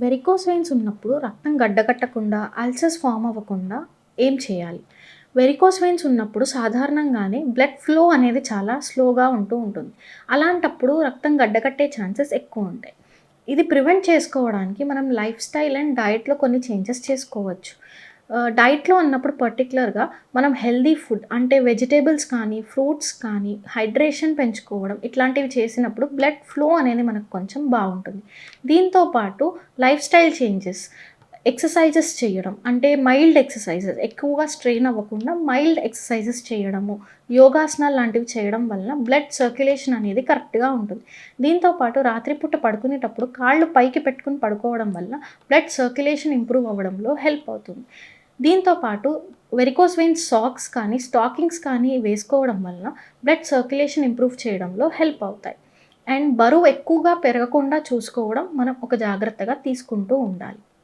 Varicose veins ఉన్నప్పుడు రక్తం గడ్డకట్టకుండా, ulcers form అవ్వకుండా ఏం చేయాలి? వెరికోస్ వెయిన్స్ ఉన్నప్పుడు సాధారణంగానే బ్లడ్ ఫ్లో అనేది చాలా స్లోగా ఉంటుంది. అలాంటప్పుడు రక్తం గడ్డకట్టే ఛాన్సెస్ ఎక్కువుంటాయి. ఇది ప్రివెంట్ చేసుకోవడానికి మనం లైఫ్ స్టైల్ అండ్ డైట్‌లో కొన్ని చేంజెస్ చేసుకోవచ్చు. డైట్‌లో అన్నప్పుడు పర్టిక్యులర్‌గా మనం హెల్తీ ఫుడ్ అంటే వెజిటబుల్స్ కానీ, ఫ్రూట్స్ కానీ, హైడ్రేషన్ పెంచుకోవడం ఇట్లాంటివి చేసినప్పుడు బ్లడ్ ఫ్లో అనేది మనకు కొంచెం బావుంటుంది. దీంతో పాటు లైఫ్ స్టైల్ చేంజెస్, ఎక్సర్‌సైజెస్ చేయడం అంటే మైల్డ్ ఎక్సర్‌సైజెస్ ఎక్కువగా స్ట్రెయిన్ అవ్వకుండా మైల్డ్ ఎక్సర్‌సైజెస్ చేయడము, యోగాసనాలు లాంటివి చేయడం వలన బ్లడ్ సర్క్యులేషన్ అనేది కరెక్ట్‌గా ఉంటుంది. దీంతో పాటు రాత్రిపూట పడుకునేటప్పుడు కాళ్ళు పైకి పెట్టుకొని పడుకోవడం వల్ల బ్లడ్ సర్క్యులేషన్ ఇంప్రూవ్ అవ్వడంలో హెల్ప్ అవుతుంది. దీంతో పాటు వెరికోస్ వెయిన్స్ సాక్స్ కానీ, స్టాకింగ్స్ కానీ వేసుకోవడం వలన బ్లడ్ సర్క్యులేషన్ ఇంప్రూవ్ చేయడంలో హెల్ప్ అవుతాయి. అండ్ బరువు ఎక్కువగా పెరగకుండా చూసుకోవడం మనం ఒక జాగ్రత్తగా తీసుకుంటూ ఉండాలి.